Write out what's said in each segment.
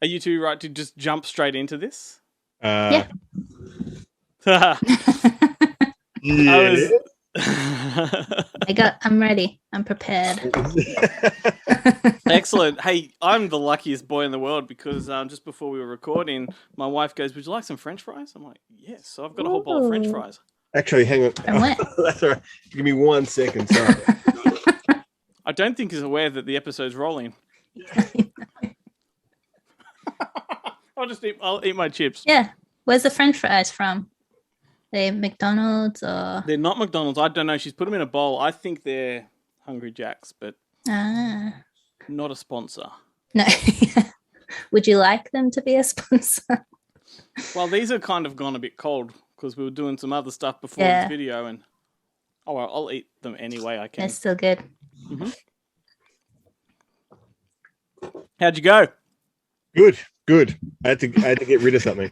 Are you two right to just jump straight into this? Yeah. I was. I'm ready. I'm prepared. Excellent. Hey, I'm the luckiest boy in the world because just before we were recording, my wife goes, "Would you like some French fries?" I'm like, "Yes." So I've got a whole bowl of French fries. Actually, hang on. That's all right. Give me 1 second. Sorry. I don't think he's aware that the episode's rolling. I'll eat my chips. Yeah. Where's the French fries from? They McDonald's or? They're not McDonald's. I don't know. She's put them in a bowl. I think they're Hungry Jack's, but not a sponsor. No. Would you like them to be a sponsor? Well, these are kind of gone a bit cold because we were doing some other stuff before this video, and well, I'll eat them anyway. I can. They're still good. Mm-hmm. How'd you go? Good. I had to get rid of something.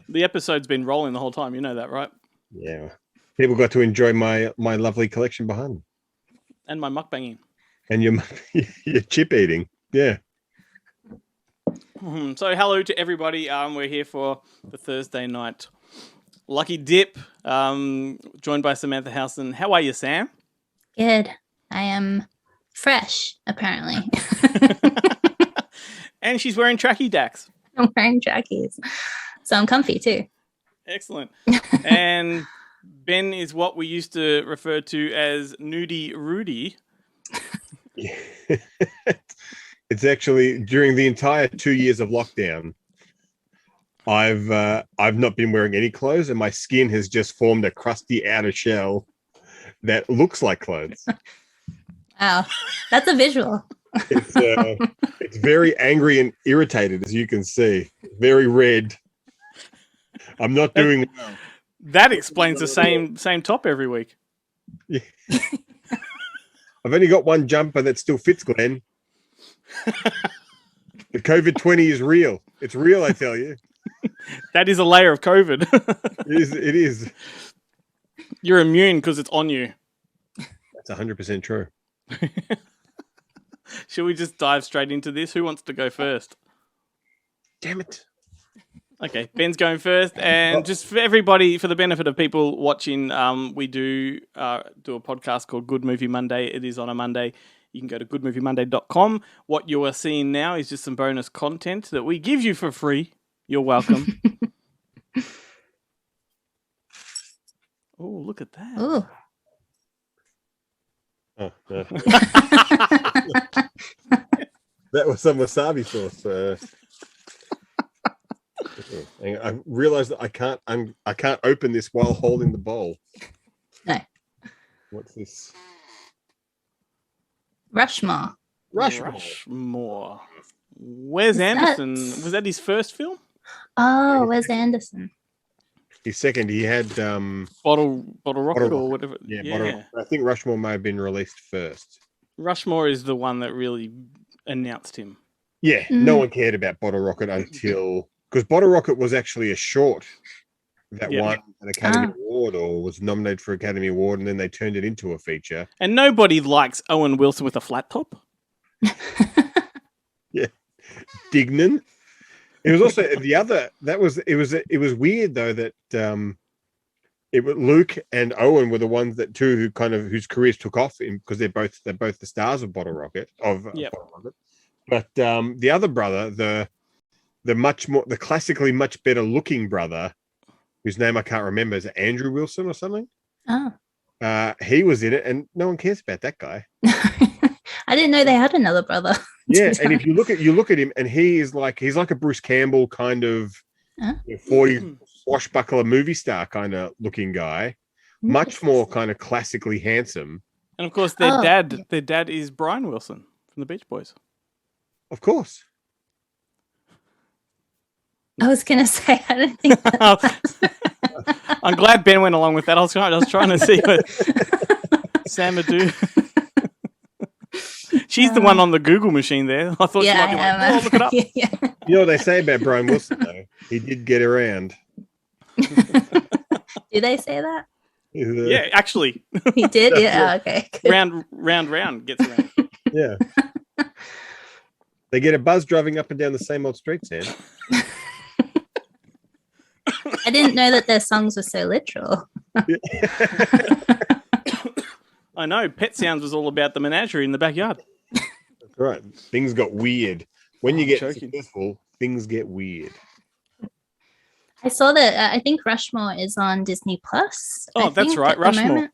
The episode's been rolling the whole time. You know that, right? Yeah. People got to enjoy my lovely collection behind them. And my mukbanging. And your chip eating. Yeah. So hello to everybody. We're here for the Thursday night Lucky Dip, joined by Samantha Housen. How are you, Sam? Good. I am fresh, apparently. And she's wearing tracky dacks. I'm wearing trackies. So I'm comfy too. Excellent. And Ben is what we used to refer to as Nudie Rudy. Yeah. It's actually during the entire 2 years of lockdown, I've not been wearing any clothes, and my skin has just formed a crusty outer shell that looks like clothes. Wow, that's a visual. It's very angry and irritated, as you can see. Very red. I'm not doing well. That explains the same top every week. Yeah. I've only got one jumper that still fits, Glenn. The COVID-20 is real. It's real, I tell you. That is a layer of COVID. It is. You're immune because it's on you. That's 100% true. Should we just dive straight into this? Who wants to go first? Damn it. Okay, Ben's going first. And just for everybody, for the benefit of people watching, we do a podcast called Good Movie Monday. It is on a Monday. You can go to goodmoviemonday.com. What you are seeing now is just some bonus content that we give you for free. You're welcome. Oh, look at that. Ooh. Oh, no. That was some wasabi sauce. I realized that I can't open this while holding the bowl. No. What's this? Rushmore. Wes Anderson. Was that his first film? Oh, Wes Anderson. His second. He had Bottle Rocket or whatever. Yeah. I think Rushmore may have been released first. Rushmore is the one that really announced him. Yeah, no one cared about Bottle Rocket until because Bottle Rocket was actually a short that won an Academy Award or was nominated for Academy Award, and then they turned it into a feature. And nobody likes Owen Wilson with a flat top. Yeah, Dignan. It was also the other. It was weird though that Luke and Owen were the ones that whose careers took off because they're both the stars of Bottle Rocket Bottle Rocket. But the other brother, the classically much better looking brother, whose name I can't remember, is it Andrew Wilson or something? Oh. He was in it, and no one cares about that guy. I didn't know they had another brother. Yeah, and if you look at him, and he's like a Bruce Campbell kind of 40 swashbuckler movie star kind of looking guy, much more kind of classically handsome. And of course, their dad is Brian Wilson from the Beach Boys. Of course. I was going to say, I don't think I'm glad Ben went along with that. I was trying to see what Sam would do. She's the one on the Google machine there. I thought she might be like, look it up. Yeah. You know what they say about Brian Wilson, though? He did get around. Do they say that? Yeah, actually. He did? Yeah, okay. Round gets around. Yeah. They get a buzz driving up and down the same old streets, Sam. I didn't know that their songs were so literal. I know. Pet Sounds was all about the menagerie in the backyard. That's right. Things got weird. When you get joking. successful, things get weird. I saw that. I think Rushmore is on Disney Plus. Oh, that's right, Rushmore.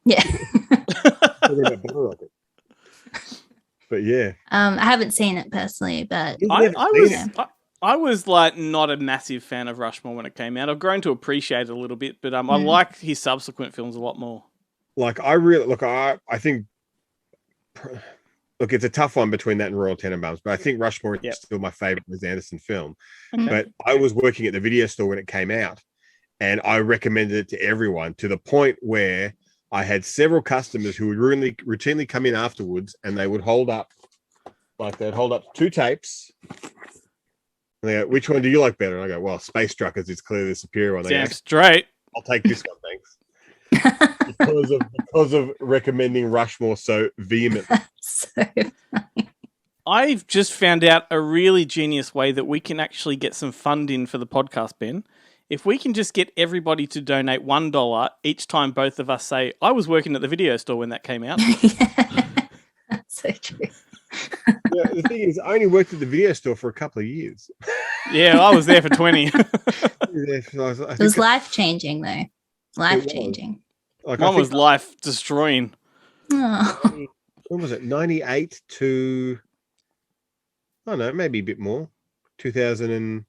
Yeah. Talking about Bottle Rocket. But yeah, I haven't seen it personally, but I was like not a massive fan of Rushmore when it came out. I've grown to appreciate it a little bit, but I like his subsequent films a lot more. like I really look. I think. Look, it's a tough one between that and Royal Tenenbaums, but I think Rushmore is still my favorite Wes Anderson film. Okay. But I was working at the video store when it came out, and I recommended it to everyone to the point where I had several customers who would really routinely come in afterwards, and they would hold up, they'd hold up 2 tapes. And they go, "Which one do you like better?" And I go, "Well, Space Truckers is clearly the superior one." Damn straight. "I'll take this one, thanks." because of recommending Rushmore so vehemently. so funny. I've just found out a really genius way that we can actually get some fund in for the podcast, Ben. If we can just get everybody to donate $1 each time both of us say, "I was working at the video store when that came out." Yeah, that's so true. Yeah, the thing is, I only worked at the video store for a couple of years. Yeah, I was there for 20. It was life-changing, though. Life-changing. Like, Mine was life-destroying. Oh. When was it? 98 to, I don't know, maybe a bit more. 2003.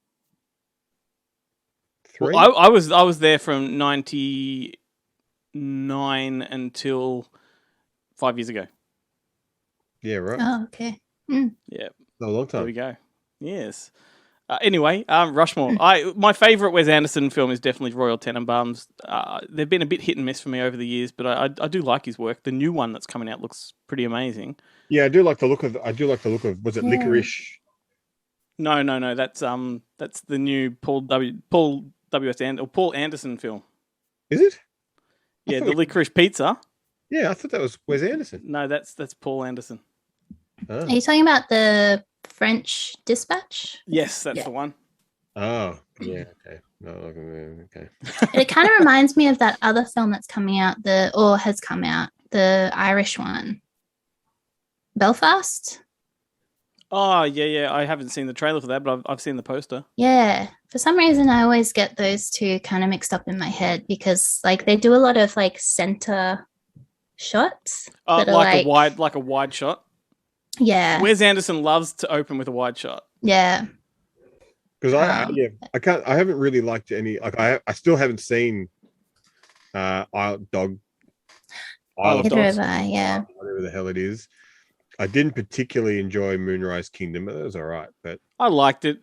Well, I was there from 99 until 5 years ago. Yeah, right. Oh, okay. Yeah. A long time. There we go. Yes. Anyway, Rushmore. My favourite Wes Anderson film is definitely Royal Tenenbaums. They've been a bit hit and miss for me over the years, but I do like his work. The new one that's coming out looks pretty amazing. Yeah, I do like the look of. Was it Licorice? No. That's the new Paul Anderson film. Is it? Yeah, the Licorice Pizza. Yeah, I thought that was Wes Anderson. No, that's Paul Anderson. Oh. Are you talking about the French Dispatch? Yes, that's the one. Oh, yeah. Okay. No, okay. It kind of reminds me of that other film that's coming out, has come out, the Irish one, Belfast. Oh, yeah. I haven't seen the trailer for that, but I've seen the poster. Yeah. For some reason, I always get those two kind of mixed up in my head because, like, they do a lot of like center shots. Like a wide shot. Yeah. Wes Anderson loves to open with a wide shot. Yeah. Because I haven't really liked any. Like I still haven't seen Isle of Dogs, Yeah. whatever the hell it is. I didn't particularly enjoy Moonrise Kingdom, but it was all right. But I liked it.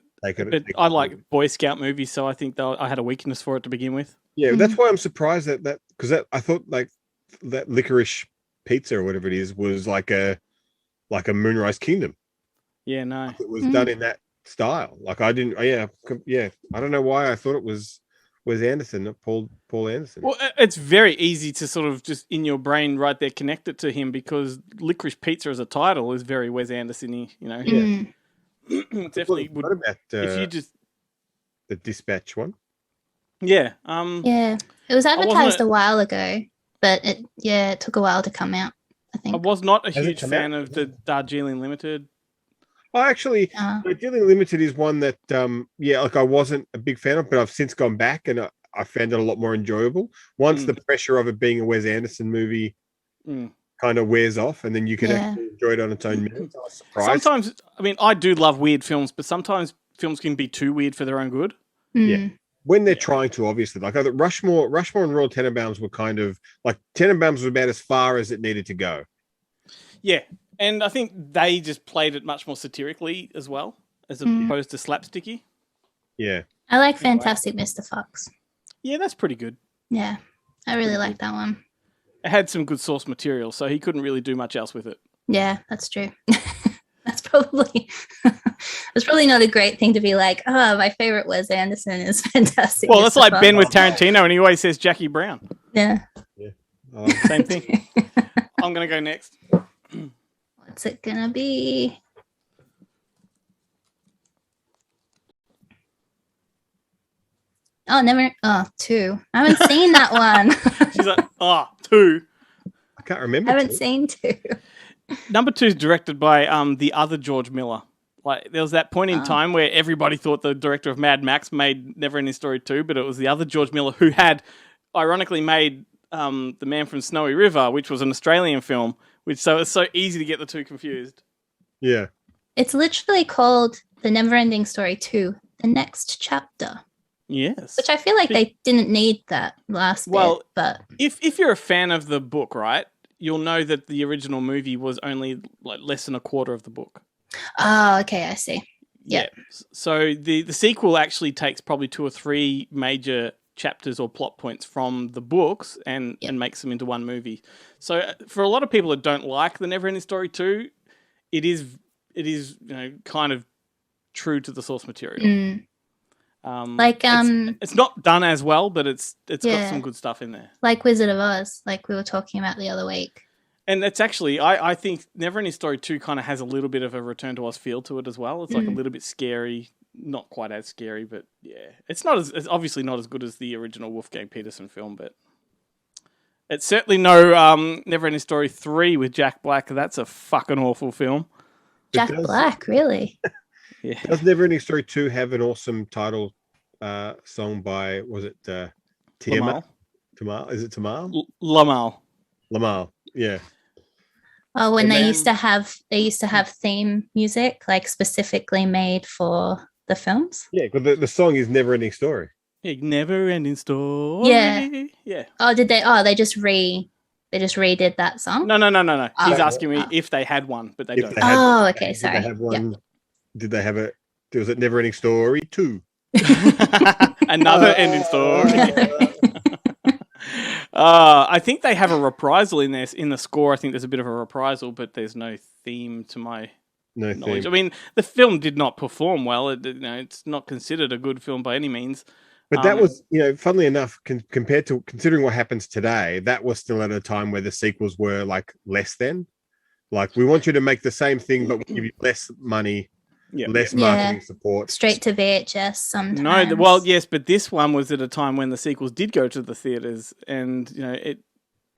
I like Boy Scout movies, so I think I had a weakness for it to begin with. Yeah, that's why I'm surprised that because I thought like that Licorice Pizza or whatever it is was like a Moonrise Kingdom. Yeah, no, it was done in that style. Like I didn't. Yeah. I don't know why I thought it was Wes Anderson, not Paul Anderson. Well, it's very easy to sort of just in your brain right there connect it to him because Licorice Pizza as a title is very Wes Anderson-y, you know. Yeah. Definitely would. What about if you just the Dispatch one? Yeah. Yeah. It was advertised a while ago, but it took a while to come out, I think. I was not a huge fan of the Darjeeling Limited. Oh, actually, Darjeeling Limited is one that, like I wasn't a big fan of, but I've since gone back and I found it a lot more enjoyable. Once the pressure of it being a Wes Anderson movie kind of wears off, and then you can actually enjoy it on its own merit. I was surprised. Sometimes, I mean, I do love weird films, but sometimes films can be too weird for their own good. Yeah. When they're trying to, obviously, like Rushmore and Royal Tenenbaums were kind of like Tenenbaums was about as far as it needed to go. Yeah. And I think they just played it much more satirically as well, as opposed to slapsticky. Yeah. I like Fantastic Mr. Fox. Yeah, that's pretty good. Yeah. I really like that one. It had some good source material, so he couldn't really do much else with it. Yeah, that's true. That's probably not a great thing to be like, oh, my favorite Wes Anderson is Fantastic. Well, that's like Ben with Tarantino, and he always says Jackie Brown. Yeah. Same thing. I'm going to go next. What's it going to be? Oh, never. Oh, 2. I haven't seen that one. She's like, 2. I can't remember. I haven't 2. seen 2. Number 2 is directed by the other George Miller. Like there was that point in time where everybody thought the director of Mad Max made Neverending Story 2, but it was the other George Miller who had ironically made The Man from Snowy River, which was an Australian film, so it's so easy to get the two confused. Yeah. It's literally called The Neverending Story 2, The Next Chapter. Yes. Which I feel like they didn't need that last bit. But if you're a fan of the book, right, you'll know that the original movie was only like less than a quarter of the book. Oh, okay, I see. Yeah. So the sequel actually takes probably 2 or 3 major chapters or plot points from the books and makes them into one movie. So for a lot of people that don't like the Neverending Story 2, it is kind of true to the source material. It's not done as well, but it's got some good stuff in there. Like Wizard of Oz, like we were talking about the other week. And it's actually, I think Neverending Story 2 kind of has a little bit of a Return to Oz feel to it as well. It's like a little bit scary, not quite as scary, but yeah. It's obviously not as good as the original Wolfgang Peterson film, but it's certainly no Neverending Story 3 with Jack Black. That's a fucking awful film. Jack Black, really? Yeah. Does Neverending Story 2 have an awesome title song by, was it Tiamat? Tamal? Is it Tamal? Lamal, yeah. Oh, when they used to have theme music like specifically made for the films. Yeah, because the song is Neverending Story. Yeah, Neverending Story. Yeah. Oh, did they? Oh, they just redid that song. No. He's asking me if they had one, but they don't. Okay, sorry. Did they have one? Did they have it? Was it Neverending Story 2? Another ending story. I think they have a reprisal in the score. I think there's a bit of a reprisal, but there's no theme to my knowledge. Theme. I mean, the film did not perform well. It's not considered a good film by any means. But that was, funnily enough, compared to considering what happens today, that was still at a time where the sequels were like less than. Like, we want you to make the same thing, but we give you less money. Less marketing support. Straight to VHS sometimes. No, well, yes, but this one was at a time when the sequels did go to the theaters, and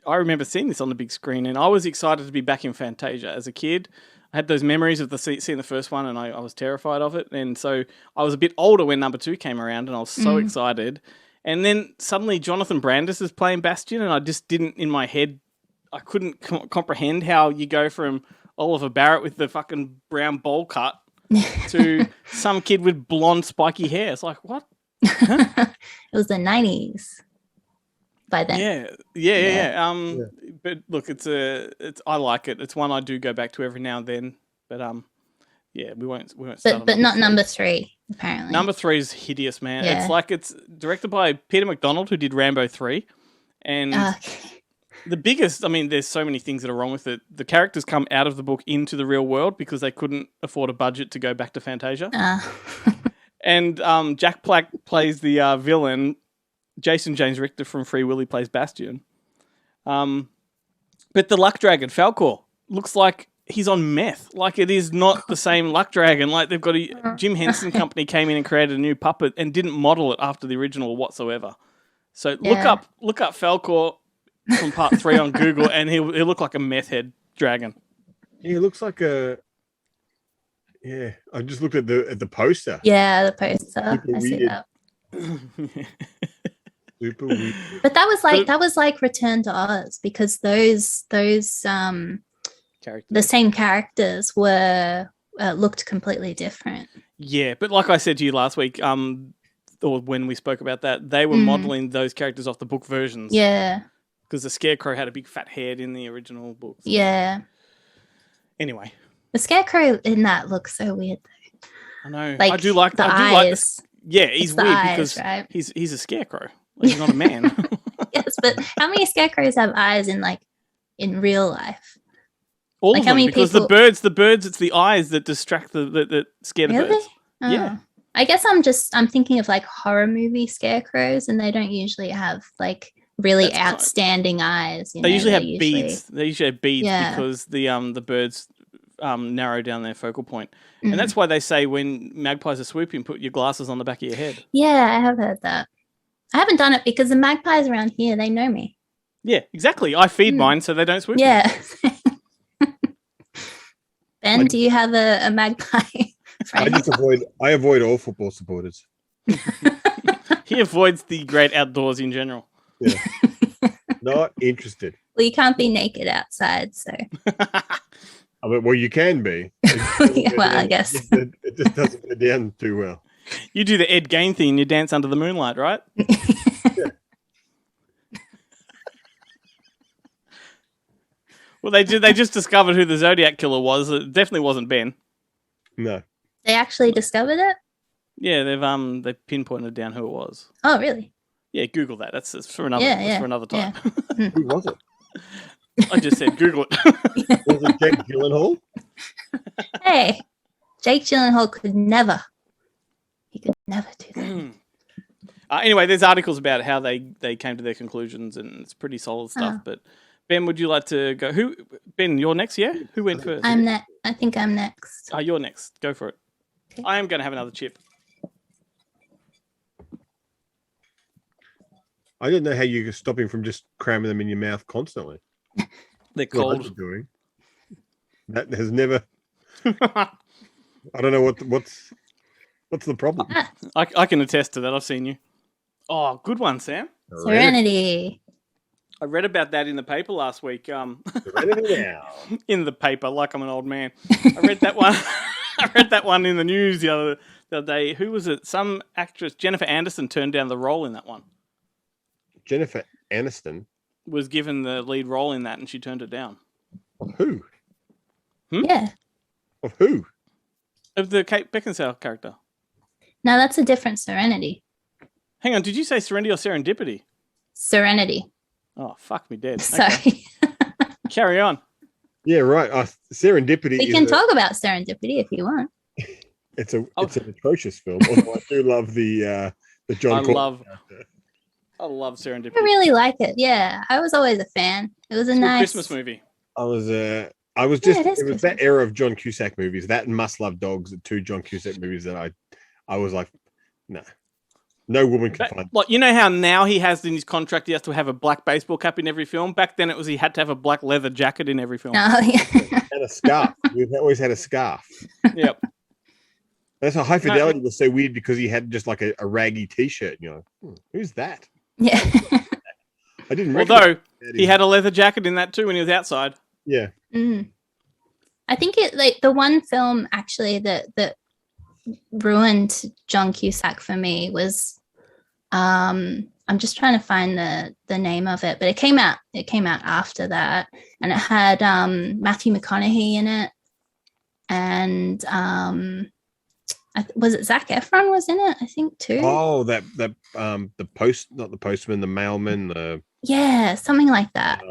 I remember seeing this on the big screen, and I was excited to be back in Fantasia as a kid. I had those memories of seeing the first one, and I was terrified of it, and so I was a bit older when number 2 came around, and I was so excited. And then suddenly Jonathan Brandis is playing Bastian, and I just didn't, in my head, I couldn't comprehend how you go from Oliver Barrett with the fucking brown bowl cut to some kid with blonde spiky hair. It's like, what? Huh? It was the 90s by then. Yeah. But look, it's I like it. It's one I do go back to every now and then. But we won't start. But not number 3, apparently. Number 3 is hideous, man. Yeah. It's directed by Peter McDonald, who did Rambo 3, and the biggest, there's so many things that are wrong with it. The characters come out of the book into the real world because they couldn't afford a budget to go back to Fantasia. And Jack Black plays the villain. Jason James Richter from Free Willy plays Bastian. But the Luck Dragon, Falcor, looks like he's on meth. Like, it is not the same Luck Dragon. Like, they've got Jim Henson Company came in and created a new puppet and didn't model it after the original whatsoever. So look up Falcor from part 3 on Google, and he'll look like a meth head dragon. He looks like a. Yeah, I just looked at the poster. Yeah, the poster. I see that. Super weird. But that was like Return to Oz, because those characters, the same characters were looked completely different. Yeah, but like I said to you last week, or when we spoke about that, they were modeling those characters off the book versions. Yeah. Because the Scarecrow had a big fat head in the original books. Yeah. Anyway. The Scarecrow in that looks so weird, though. I know. Like, I do like the eyes. He's weird because right? he's a scarecrow. Like, he's not a man. Yes, but how many scarecrows have eyes in real life? All of them, because the birds, it's the eyes that distract that scare the birds. Oh. Yeah. I guess I'm thinking of like horror movie scarecrows, and they don't usually have like really outstanding eyes. They usually have beads. They usually have beads because the birds narrow down their focal point. And that's why they say when magpies are swooping, put your glasses on the back of your head. Yeah, I have heard that. I haven't done it because the magpies around here, they know me. Yeah, exactly. I feed mine so they don't swoop. Yeah. Ben, do you have a magpie friend? I avoid all football supporters. He avoids the great outdoors in general. Yeah. Not interested. Well, you can't be naked outside, so. I mean, well, you can be. I guess. It just doesn't go down too well. You do the Ed Gein thing and you dance under the moonlight, right? Yeah. Well, they just discovered who the Zodiac killer was. It definitely wasn't Ben. No. They actually discovered it? Yeah, they pinpointed down who it was. Oh, really? Yeah, Google that. That's for another for another time. Yeah. Who was it? I just said Google it. Was it Jake Gyllenhaal? Hey, Jake Gyllenhaal could never. He could never do that. Anyway, there's articles about how they came to their conclusions, and it's pretty solid stuff. But Ben, would you like to go? Ben, you're next, yeah? Who went first? I'm next. I think I'm next. You're next. Go for it. Okay. I am going to have another chip. I don't know how you can stop him from just cramming them in your mouth constantly. They're cold. Doing. That has never. I don't know what's the problem. I can attest to that. I've seen you. Oh, good one, Sam. Serenity. I read about that in the paper last week. Serenity now. In the paper, like I'm an old man. I read that one. I read that one in the news the other day. Who was it? Some actress, Jennifer Anderson, turned down the role in that one. Jennifer Aniston was given the lead role in that, and she turned it down. Of who? Yeah. Of who? Of the Kate Beckinsale character. No, that's a different Serenity. Hang on, did you say Serenity or Serendipity? Serenity. Oh, fuck me dead. Sorry. Okay. Carry on. Yeah, right. Serendipity. We can talk about Serendipity if you want. It's an atrocious film. Although I do love the John. I love Serendipity. I really like it. Yeah, I was always a fan. It was a nice Christmas movie. It was that era of John Cusack movies. That and Must Love Dogs, the two John Cusack movies that I was like, no woman can find. Like, you know how now he has in his contract he has to have a black baseball cap in every film. Back then it was he had to have a black leather jacket in every film. Oh yeah. And a scarf. We've always had a scarf. Yep. That's why High Fidelity was so weird because he had just like a raggy T-shirt. You know, who's that? Yeah. I didn't. Although he had a leather jacket in that too when he was outside. Yeah. Mm. I think the one film actually that ruined John Cusack for me was I'm just trying to find the name of it, but it came out after that, and it had Matthew McConaughey in it, and was it Zac Efron was in it? I think too. Oh, the postman, the mailman, something like that.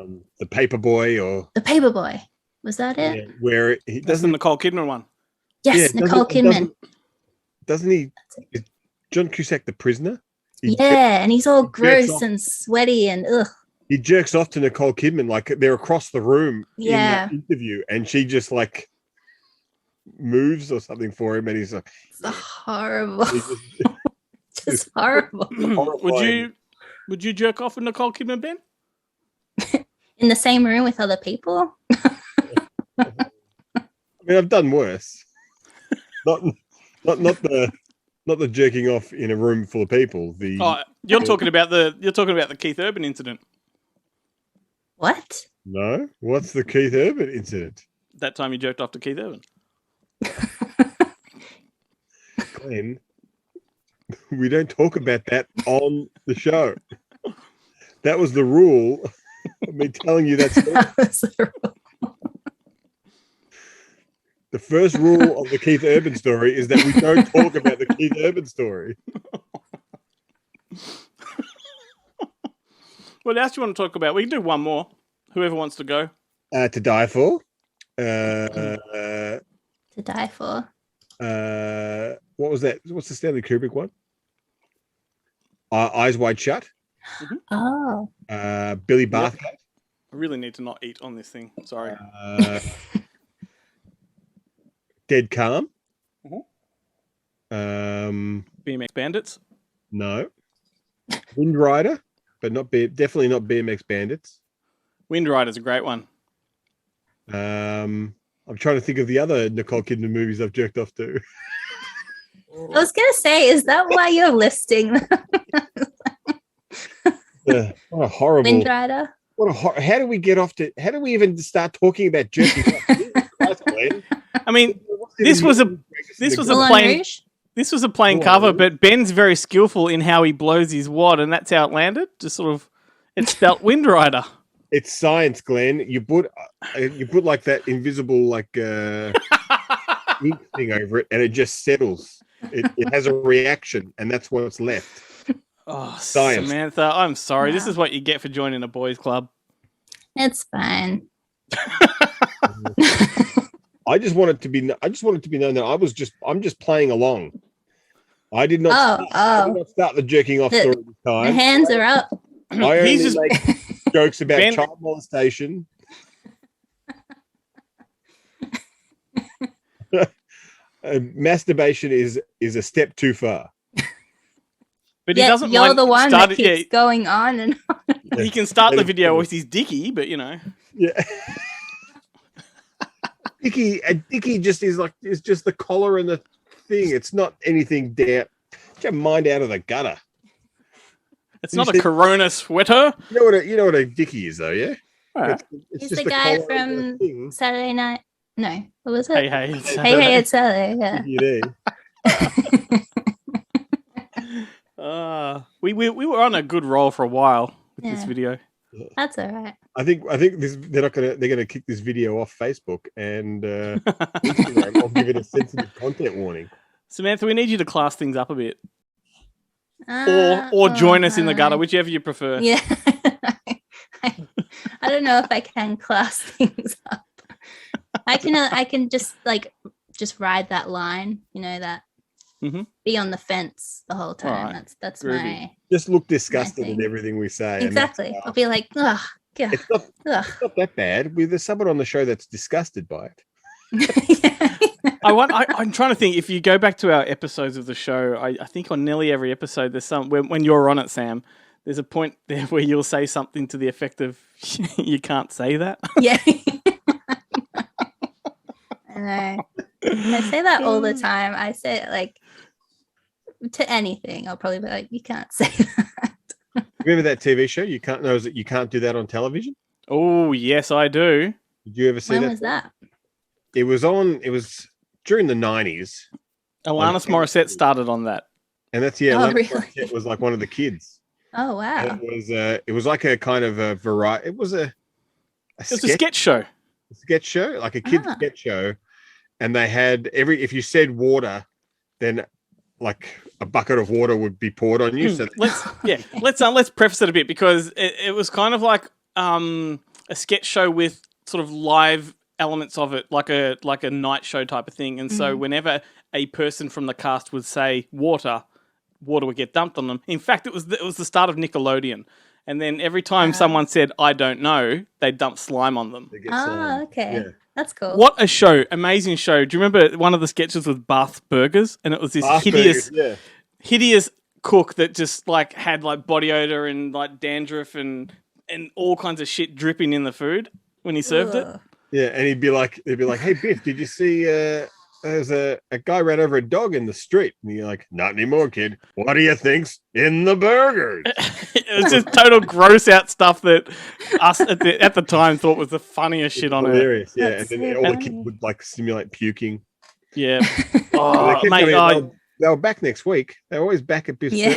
The paperboy or the paperboy. Was that it? Yeah, where he doesn't the Nicole Kidman one. Yes, Nicole Kidman. Doesn't he? Is John Cusack the prisoner? And he's all gross and sweaty and ugh. He jerks off to Nicole Kidman like they're across the room in that interview, and she just like moves or something for him, and he's like, it's horrible. Just horrible. Would you jerk off with Nicole Kidman, Ben? In the same room with other people? I mean, I've done worse. Not the jerking off in a room full of people. You're talking about the Keith Urban incident. What? No, what's the Keith Urban incident? That time you jerked off to Keith Urban. Glenn, we don't talk about that on the show. That was the rule. Of me telling you that was the rule. The first rule of the Keith Urban story is that we don't talk about the Keith Urban story. What else do you want to talk about? We can do one more. Whoever wants to go. To Die For. To Die For. What was that? What's the Stanley Kubrick one? Eyes Wide Shut. Mm-hmm. Oh. Billy Bathgate. Yep. I really need to not eat on this thing. Sorry. Dead Calm. Mm-hmm. BMX Bandits. No. Wind Rider, but definitely not BMX Bandits. Wind Rider's a great one. I'm trying to think of the other Nicole Kidman movies I've jerked off to. I was gonna say, is that why you're listing them? What a horrible Wind Rider? How do we get off to? How do we even start talking about jerking off? I mean, this was a plain cover, but Ben's very skillful in how he blows his wad, and that's how it landed. Just sort of, it's spelt Wind Rider. It's science, Glenn. You put like that invisible like ink thing over it, and it just settles. It has a reaction, and that's what's left. Oh, science. Samantha, I'm sorry. Wow. This is what you get for joining a boys' club. It's fine. I just wanted to be known that I'm just playing along. I did not start the jerking off story this time. The hands are up. I only make jokes about child molestation. Masturbation is a step too far. But he doesn't. You're the one that keeps going on and on. He can start the video with his dicky, but you know. Yeah. Dicky just is just the collar and the thing. It's not anything down. Get your mind out of the gutter. It's not a Corona sweater. You know what a dicky is, though, yeah? Right. He's the guy from Saturday Night. No, what was it? Hey, it's Saturday. Yeah. We were on a good roll for a while with this video. That's all right. I think they're gonna kick this video off Facebook and Instagram. I'll give it a sensitive content warning. Samantha, we need you to class things up a bit. Or join us in the gutter, whichever you prefer. Yeah. I don't know if I can class things up. I can just ride that line, that be on the fence the whole time. Right. That's groovy. My just look disgusted at everything we say. Exactly. I'll be like, ugh. God. It's not that bad. There's someone on the show that's disgusted by it. I'm trying to think. If you go back to our episodes of the show, I think on nearly every episode, there's some when you're on it, Sam. There's a point there where you'll say something to the effect of, "You can't say that." Yeah, I know. I say that all the time. I say it like to anything. I'll probably be like, "You can't say that." Remember that TV show? You can't do that on television. Oh yes, I do. Did you ever see that? When was that? It was during the 90s. Alanis Morissette started on that. And that's really? Morissette was like one of the kids. Oh wow. And it was like a kind of a variety. It was a sketch show. A sketch show, like a kid's sketch show. And they had if you said water, then like a bucket of water would be poured on you. So let's preface it a bit because it was kind of like a sketch show with sort of live elements of it, like a night show type of thing. And so whenever a person from the cast would say water would get dumped on them. In fact, it was the start of Nickelodeon. And then every time someone said I don't know, they dump slime on them. Okay. Yeah. That's cool. What a show. Amazing show. Do you remember one of the sketches with Bath Burgers? And it was this hideous cook that just like had like body odor and like dandruff and all kinds of shit dripping in the food when he served it. Yeah, and they'd be like, "Hey Biff, did you see there's a guy ran over a dog in the street?" And you're like, "Not anymore, kid. What do you think's in the burgers?" It was just total gross out stuff that us at the time thought was the funniest shit on earth. Yeah, and then all the kids would like simulate puking. Yeah. They were back next week. They're always back at Biff's. Yeah.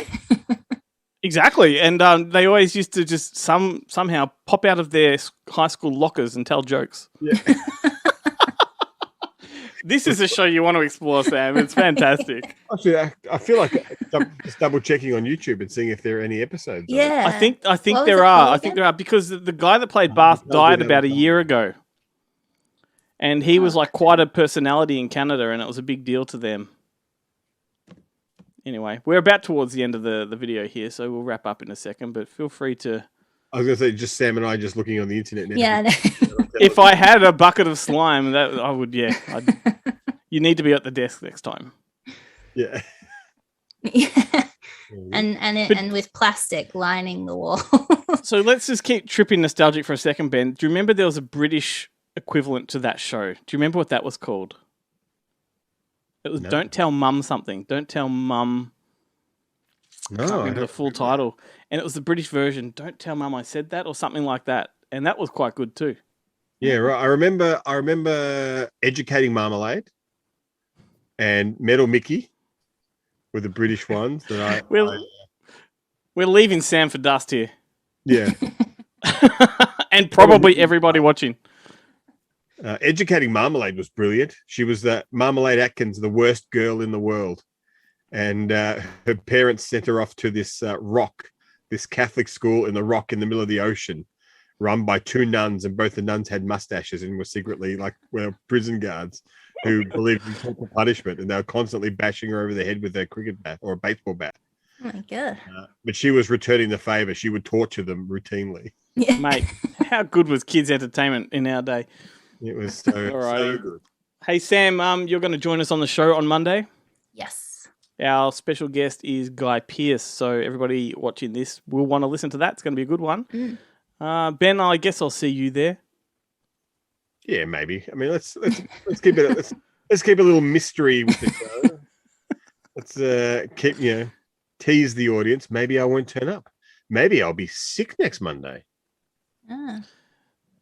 Exactly, and they always used to just somehow pop out of their high school lockers and tell jokes. Yeah. This is a show you want to explore, Sam. It's fantastic. Actually, I feel like just double checking on YouTube and seeing if there are any episodes. Yeah, I think there are. I think there are because the guy that played Bath died about a year ago, and he was like quite a personality in Canada, and it was a big deal to them. Anyway, we're about towards the end of the video here, so we'll wrap up in a second, but feel free to... I was going to say, just Sam and I just looking on the internet now. Yeah. If I had a bucket of slime, I would, you need to be at the desk next time. Yeah. Yeah. and with plastic lining the wall. So let's just keep tripping nostalgic for a second, Ben. Do you remember there was a British equivalent to that show? Do you remember what that was called? It was Don't Tell Mum something. Don't Tell Mum. I can't remember the full title. And it was the British version. Don't Tell Mum I Said That or something like that. And that was quite good too. Yeah, right. I remember Educating Marmalade and Metal Mickey were the British ones that We're leaving Sam for dust here. Yeah. And probably everybody watching. Educating Marmalade was brilliant. She was the Marmalade Atkins, the worst girl in the world. And her parents sent her off to this rock, this Catholic school in the rock in the middle of the ocean, run by two nuns, and both the nuns had mustaches and were secretly prison guards who believed in corporal punishment, and they were constantly bashing her over the head with their cricket bat or a baseball bat. Oh my God. But she was returning the favor. She would torture them routinely. Yeah. Mate, how good was kids' entertainment in our day? It was so good. Hey, Sam, you're going to join us on the show on Monday? Yes. Our special guest is Guy Pearce, so everybody watching this will want to listen to that. It's going to be a good one. Ben, I guess I'll see you there. Yeah, maybe. I mean, let's keep it. Let's keep a little mystery with the show. Let's keep tease the audience. Maybe I won't turn up. Maybe I'll be sick next Monday.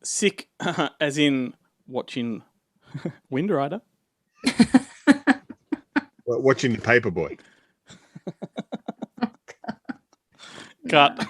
Sick, as in watching Wind Rider. Watching the Paperboy. Cut.